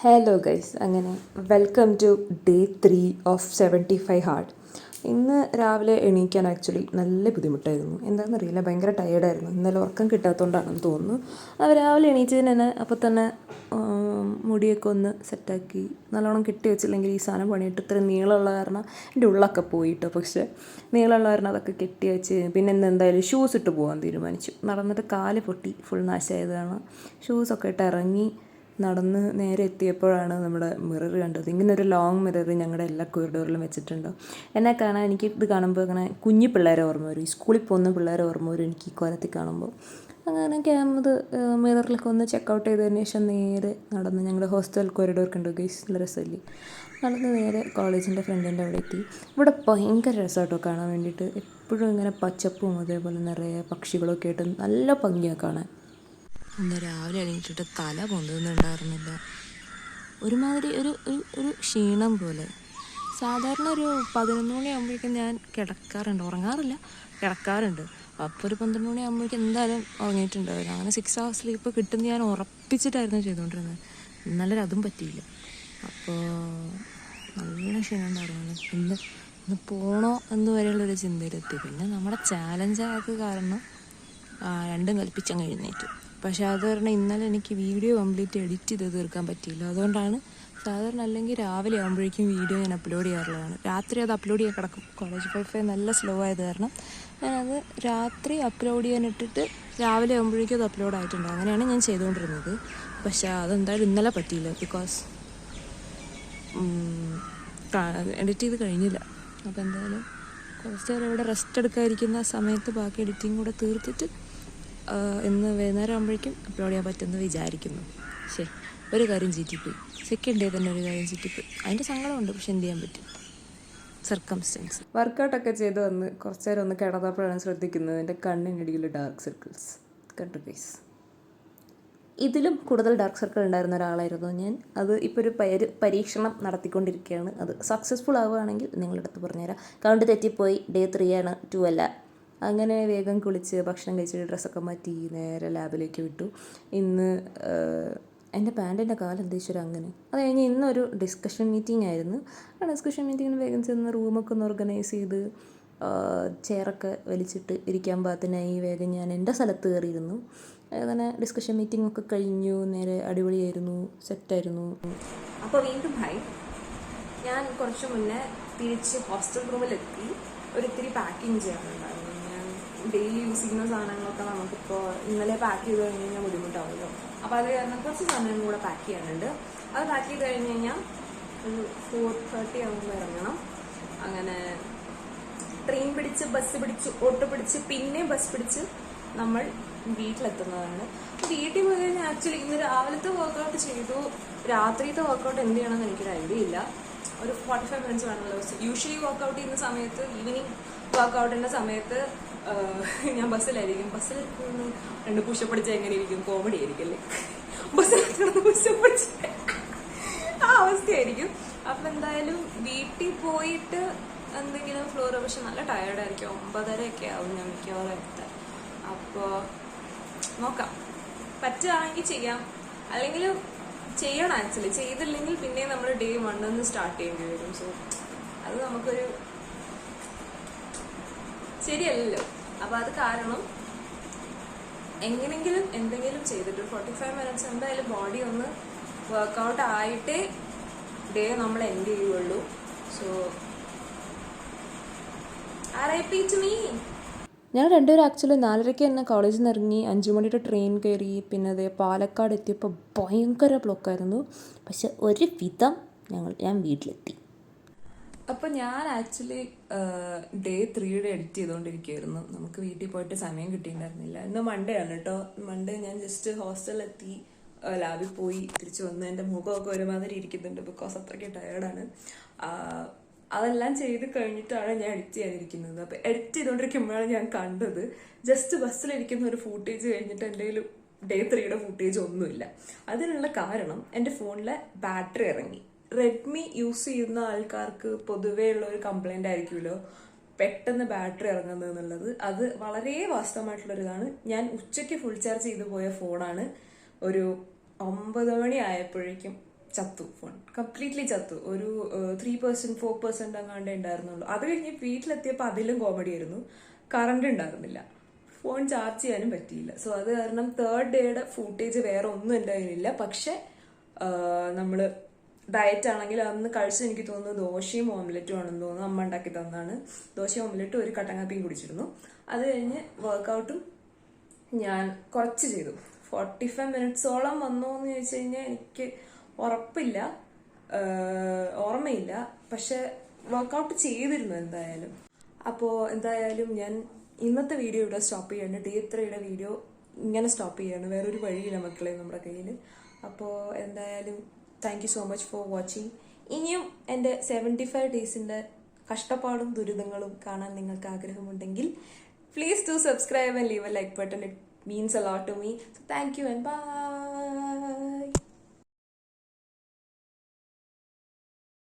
Hello guys, അങ്ങനെ welcome to day 3 of 75 hard. ഇന്ന് രാവിലെ എണീക്കാൻ ആക്ച്വലി നല്ല ബുദ്ധിമുട്ടായിരുന്നു. എന്താണെന്നറിയില്ല, ഭയങ്കര ടയേർഡായിരുന്നു. ഇന്നലെ ഉറക്കം കിട്ടാത്തതുകൊണ്ടാണെന്ന് തോന്നുന്നു. അത് രാവിലെ എണീച്ചതിന് തന്നെ അപ്പോൾ തന്നെ മുടിയൊക്കെ ഒന്ന് സെറ്റാക്കി നല്ലോണം കെട്ടി വെച്ചില്ലെങ്കിൽ ഈ സാധനം പണിയിട്ട് ഇത്രയും നീളമുള്ള കാരണം എൻ്റെ ഉള്ളൊക്കെ പോയിട്ടോ. പക്ഷേ നീളമുള്ള കാരണം അതൊക്കെ കെട്ടി വെച്ച് പിന്നെ ഇന്ന് എന്തായാലും ഷൂസ് ഇട്ട് പോകാൻ തീരുമാനിച്ചു. നടന്നിട്ട് കാല് പൊട്ടി ഫുൾ നാശമായതാണ്. ഷൂസൊക്കെ ഇട്ട് ഇറങ്ങി നടന്ന് നേരെ എത്തിയപ്പോഴാണ് നമ്മുടെ മിറർ കണ്ടത്. ഇങ്ങനെ ഒരു ലോങ് മിറർ ഞങ്ങളുടെ എല്ലാ കോറിഡോറിലും വെച്ചിട്ടുണ്ടോ. എന്നെ കാണാൻ എനിക്ക് ഇത് കാണുമ്പോൾ അങ്ങനെ കുഞ്ഞു പിള്ളേരെ ഓർമ്മ വരും, ഈ സ്കൂളിൽ പോകുന്ന പിള്ളേരെ ഓർമ്മ വരും എനിക്ക് ഈ കോലത്തിൽ കാണുമ്പോൾ. അങ്ങനെ അത് മിററിലൊക്കെ ഒന്ന് ചെക്കൗട്ട് ചെയ്തതിന് ശേഷം നേരെ നടന്ന് ഞങ്ങളുടെ ഹോസ്റ്റൽ കോറിഡോർ കണ്ടു ഗൈസ്, നല്ല രസമല്ലേ. നടന്ന് നേരെ കോളേജിൻ്റെ ഫ്രണ്ടിൻ്റെ അവിടെ എത്തി. ഇവിടെ ഭയങ്കര രസമായിട്ടോ കാണാൻ വേണ്ടിയിട്ട്. എപ്പോഴും ഇങ്ങനെ പച്ചപ്പും അതേപോലെ നിറയെ പക്ഷികളൊക്കെ ആയിട്ട് നല്ല ഭംഗിയാണ് കാണാൻ. ഇന്ന് രാവിലെ എണീറ്റിട്ട് തല പൊന്തുന്നുണ്ടായിരുന്നില്ല. ഒരുമാതിരി ഒരു ഒരു ക്ഷീണം പോലെ. സാധാരണ ഒരു 11 മണിയാകുമ്പോഴേക്കും ഞാൻ കിടക്കാറുണ്ട്, ഉറങ്ങാറില്ല, കിടക്കാറുണ്ട്. അപ്പോൾ ഒരു 12 മണിയാകുമ്പോഴേക്കും എന്തായാലും ഉറങ്ങിയിട്ടുണ്ടാവില്ല. അങ്ങനെ 6 hours സ്ലീപ്പ് കിട്ടുന്ന ഞാൻ ഉറപ്പിച്ചിട്ടായിരുന്നു ചെയ്തുകൊണ്ടിരുന്നത്. ഇന്നലെ അതും പറ്റിയില്ല. അപ്പോൾ നല്ല ക്ഷീണം ഉണ്ടായിരുന്നു. ഇന്ന് പോണോ എന്ന് വരെയുള്ളൊരു ചിന്തയിലെത്തി. പിന്നെ നമ്മുടെ ചാലഞ്ചായത് കാരണം രണ്ടും കൽപ്പിച്ചങ്ങ് എഴുന്നേറ്റു. പക്ഷേ അത് പറഞ്ഞാൽ ഇന്നലെ എനിക്ക് വീഡിയോ കംപ്ലീറ്റ് എഡിറ്റ് ചെയ്ത് തീർക്കാൻ പറ്റിയില്ല. അതുകൊണ്ടാണ് സാധാരണ അല്ലെങ്കിൽ രാവിലെ ആകുമ്പോഴേക്കും വീഡിയോ ഞാൻ അപ്ലോഡ് ചെയ്യാറുള്ളതാണ്. രാത്രി അത് അപ്ലോഡ് ചെയ്യാൻ കിടക്കും. കോളേജ് വൈഫൈ നല്ല സ്ലോ ആയത് കാരണം ഞാനത് രാത്രി അപ്ലോഡ് ചെയ്യാനിട്ടിട്ട് രാവിലെ ആകുമ്പോഴേക്കും അത് അപ്ലോഡ് ആയിട്ടുണ്ട്. അങ്ങനെയാണ് ഞാൻ ചെയ്തുകൊണ്ടിരുന്നത്. പക്ഷേ അതെന്തായാലും ഇന്നലെ പറ്റിയില്ല, ബിക്കോസ് എഡിറ്റ് ചെയ്ത് കഴിഞ്ഞില്ല. അപ്പോൾ എന്തായാലും കുറച്ച് നേരം ഇവിടെ റെസ്റ്റ് എടുക്കാതിരിക്കുന്ന സമയത്ത് ബാക്കി എഡിറ്റിംഗ് കൂടെ തീർത്തിട്ട് ഇന്ന് വൈകുന്നേരം ആകുമ്പോഴേക്കും അപ്ലോഡ് ചെയ്യാൻ പറ്റുമെന്ന് വിചാരിക്കുന്നു. ശരി, ഒരു കാര്യം ചീറ്റിപ്പോയി. സെക്കൻഡ് ഡേ തന്നെ ഒരു കാര്യം ചീറ്റിപ്പോയി. അതിൻ്റെ സങ്കടമുണ്ട്, പക്ഷെ എന്ത് ചെയ്യാൻ പറ്റും, സർക്കംസ്റ്റൻസ്. വർക്കൗട്ടൊക്കെ ചെയ്ത് വന്ന് കുറച്ച് നേരം ഒന്ന് കിടന്നപ്പോഴാണ് ശ്രദ്ധിക്കുന്നത് എൻ്റെ കണ്ണിനിടയിൽ ഡാർക്ക് സർക്കിൾസ് കണ്ടു ഗൈസ്. ഇതിലും കൂടുതൽ ഡാർക്ക് സർക്കിൾ ഉണ്ടായിരുന്ന ഒരാളായിരുന്നു ഞാൻ. അത് ഇപ്പോൾ ഒരു പരീക്ഷണം നടത്തിക്കൊണ്ടിരിക്കുകയാണ്. അത് സക്സസ്ഫുൾ ആവുകയാണെങ്കിൽ നിങ്ങളടുത്ത് പറഞ്ഞുതരാം. കൗണ്ട് തെറ്റിപ്പോയി, ഡേ 3 ആണ്, 2 അല്ല. അങ്ങനെ വേഗം കുളിച്ച് ഭക്ഷണം കഴിച്ചിട്ട് ഡ്രസ്സൊക്കെ മാറ്റി നേരെ ലാബിലേക്ക് വിട്ടു. ഇന്ന് എൻ്റെ പാൻറ്റിൻ്റെ കാലം ഉദ്ദേശിച്ചൊരു അങ്ങനെ. അത് കഴിഞ്ഞ് ഇന്നൊരു ഡിസ്കഷൻ മീറ്റിംഗ് ആയിരുന്നു. ആ ഡിസ്കഷൻ മീറ്റിങ്ങിന് വേഗം ചെന്ന് റൂമൊക്കെ ഒന്ന് ഓർഗനൈസ് ചെയ്ത് ചെയറൊക്കെ വലിച്ചിട്ട് ഇരിക്കാൻ പാകത്തിനായി വേഗം ഞാൻ എൻ്റെ സ്ഥലത്ത് കയറിയിരുന്നു. അങ്ങനെ ഡിസ്കഷൻ മീറ്റിംഗ് ഒക്കെ കഴിഞ്ഞു. നേരെ അടിപൊളിയായിരുന്നു, സെറ്റായിരുന്നു. അപ്പോൾ വീണ്ടും ഹായ്. ഞാൻ കുറച്ച് മുന്നേ തിരിച്ച് ഹോസ്റ്റൽ റൂമിലെത്തി. ഒരിത്തിരി പാക്കിങ് ചെയ്യാനുണ്ടായിരുന്നു. ഞാൻ ഡെയിലി യൂസ് ചെയ്യുന്ന സാധനങ്ങളൊക്കെ നമുക്കിപ്പോൾ ഇന്നലെ പാക്ക് ചെയ്ത് കഴിഞ്ഞ് കഴിഞ്ഞാൽ ബുദ്ധിമുട്ടാവുമല്ലോ. അപ്പോൾ അത് കാരണം കുറച്ച് സാധനങ്ങൾ കൂടെ പാക്ക് ചെയ്യാനുണ്ട്. അത് പാക്ക് ചെയ്ത് കഴിഞ്ഞ് കഴിഞ്ഞാൽ ഒരു 4:30 ആകുമ്പോൾ ഇറങ്ങണം. അങ്ങനെ ട്രെയിൻ പിടിച്ച് ബസ് പിടിച്ച് ഓട്ടോ പിടിച്ച് പിന്നെ ബസ് പിടിച്ച് നമ്മൾ വീട്ടിലെത്തുന്നതാണ്. വീട്ടിൽ പോയി കഴിഞ്ഞാൽ ആക്ച്വലി ഇന്ന് രാവിലത്തെ വർക്കൗട്ട് ചെയ്തു. രാത്രിയത്തെ വർക്കൗട്ട് എന്ത് ചെയ്യണമെന്ന് എനിക്കൊരു ഐഡിയ ഇല്ല. ഒരു 45 minutes വേണമല്ലോ. യൂഷ്വലി വർക്കൗട്ട് ചെയ്യുന്ന സമയത്ത്, ഈവനിങ് വർക്കൗട്ടിൻ്റെ സമയത്ത് ഞാൻ ബസ്സിലായിരിക്കും. ബസ്സിൽ 2 പുഷപ്പ് അടിച്ചാൽ എങ്ങനെ ഇരിക്കും? കോമഡി ആയിരിക്കും അല്ലേ? ബസ്സിൽ പുഷപ്പ് അടിച്ച് ആ അവസ്ഥയായിരിക്കും. അപ്പം എന്തായാലും വീട്ടിൽ പോയിട്ട് എന്തെങ്കിലും ഫ്ലോർ, പക്ഷെ നല്ല ടയേർഡായിരിക്കും. 9:30 ആവും ഞാൻ മിക്കവാറും എത്താൻ. അപ്പോൾ നോക്കാം, പറ്റുകയാണെങ്കിൽ ചെയ്യാം, അല്ലെങ്കിൽ ചെയ്യണം. ആക്ച്വലി ചെയ്തില്ലെങ്കിൽ പിന്നെ നമ്മൾ ഡേ 1 സ്റ്റാർട്ട് ചെയ്യേണ്ടി വരും. സോ അത് നമുക്കൊരു ശരിയല്ലല്ലോ. അപ്പം അത് കാരണം എങ്ങനെങ്കിലും എന്തെങ്കിലും ചെയ്തിട്ട് 45 minutes എന്തായാലും ബോഡി ഒന്ന് വർക്കൗട്ട് ആയിട്ടേ ഡേ നമ്മൾ എൻഡ് ചെയ്യുള്ളൂ. So RIP to me. ഞങ്ങൾ രണ്ടുപേരും ആക്ച്വലി 4:30 തന്നെ കോളേജിൽ നിന്ന് ഇറങ്ങി 5 മണിയുടെ ട്രെയിൻ കയറി. പിന്നെ അതേ പാലക്കാട് എത്തിയപ്പോൾ ഭയങ്കര ബ്ലോക്കായിരുന്നു. പക്ഷെ ഒരു വിധം ഞാൻ വീട്ടിലെത്തി. അപ്പോൾ ഞാൻ ആക്ച്വലി ഡേ 3യുടെ എഡിറ്റ് ചെയ്തുകൊണ്ടിരിക്കുകയായിരുന്നു. നമുക്ക് വീട്ടിൽ പോയിട്ട് സമയം കിട്ടിയിട്ടുണ്ടായിരുന്നില്ല. ഇന്ന് മൺഡേ ആണ് കേട്ടോ. മൺഡേ ഞാൻ ജസ്റ്റ് ഹോസ്റ്റലിലെത്തി, ലാബിൽ പോയി തിരിച്ചു വന്ന് എൻ്റെ മുഖമൊക്കെ ഒരുമാതിരി ഇരിക്കുന്നുണ്ട്, ബിക്കോസ് അത്രയ്ക്ക് ടയേർഡാണ്. അതെല്ലാം ചെയ്ത് കഴിഞ്ഞിട്ടാണ് ഞാൻ എഡിറ്റ് ചെയ്യാനിരിക്കുന്നത്. അപ്പോൾ എഡിറ്റ് ചെയ്തുകൊണ്ടിരിക്കുമ്പോഴാണ് ഞാൻ കണ്ടത് ജസ്റ്റ് ബസ്സിലിരിക്കുന്ന ഒരു ഫൂട്ടേജ് കഴിഞ്ഞിട്ട് എൻ്റെ കയ്യിൽ ഡേ 3യുടെ ഫൂട്ടേജ് ഒന്നുമില്ല. അതിനുള്ള കാരണം എൻ്റെ ഫോണിലെ ബാറ്ററി ഇറങ്ങി. റെഡ്മി യൂസ് ചെയ്യുന്ന ആൾക്കാർക്ക് പൊതുവേ ഉള്ള ഒരു കംപ്ലൈൻ്റ് ആയിരിക്കുമല്ലോ പെട്ടെന്ന് ബാറ്ററി ഇറങ്ങുന്നത് എന്നുള്ളത്. അത് വളരെ വാസ്തവമായിട്ടുള്ളൊരിതാണ്. ഞാൻ ഉച്ചയ്ക്ക് ഫുൾ ചാർജ് ചെയ്ത് പോയ ഫോണാണ്. ഒരു 9 മണി ആയപ്പോഴേക്കും ചത്തു. ഫോൺ കംപ്ലീറ്റ്ലി ചത്തു. ഒരു 3% 4% അങ്ങാണ്ടേ ഉണ്ടായിരുന്നുള്ളൂ. അത് കഴിഞ്ഞ് വീട്ടിലെത്തിയപ്പോൾ അതിലും കോമഡി ആയിരുന്നു. കറണ്ട് ഉണ്ടായിരുന്നില്ല, ഫോൺ ചാർജ് ചെയ്യാനും പറ്റിയില്ല. സോ അത് കാരണം 3rd ഡേയുടെ ഫൂട്ടേജ് വേറെ ഒന്നും എൻ്റെ കയ്യിലില്ല. പക്ഷെ നമ്മള് ഡയറ്റ് ആണെങ്കിൽ അന്ന് കഴിച്ച് എനിക്ക് തോന്നുന്നു ദോശയും ഓംലെറ്റും ആണെന്ന് തോന്നുന്നു. അമ്മ ഉണ്ടാക്കി തന്നാണ്. ദോശയും ഓംലെറ്റും ഒരു കട്ടൻ കാപ്പിയും കുടിച്ചിരുന്നു. അത് കഴിഞ്ഞ് വർക്കൗട്ടും ഞാൻ കുറച്ച് ചെയ്തു. 45 മിനിറ്റ്സോളം വന്നോ എന്ന് ചോദിച്ചു കഴിഞ്ഞാൽ എനിക്ക് ഉറപ്പില്ല, ഓർമ്മയില്ല. പക്ഷെ വർക്കൗട്ട് ചെയ്തിരുന്നു എന്തായാലും. അപ്പോൾ എന്തായാലും ഞാൻ ഇന്നത്തെ വീഡിയോ ഇവിടെ സ്റ്റോപ്പ് ചെയ്യാണ്. Day 3യുടെ വീഡിയോ ഇങ്ങനെ സ്റ്റോപ്പ് ചെയ്യാണ്. വേറൊരു വഴിയില്ല മക്കളെ നമ്മുടെ കയ്യിൽ. അപ്പോൾ എന്തായാലും thank you so much for watching. ഇനിയും എൻ്റെ 75 ഡേയ്സിൻ്റെ കഷ്ടപ്പാടും ദുരിതങ്ങളും കാണാൻ നിങ്ങൾക്ക് ആഗ്രഹമുണ്ടെങ്കിൽ please do subscribe and leave a like button. It means a lot to me. So thank you and bye.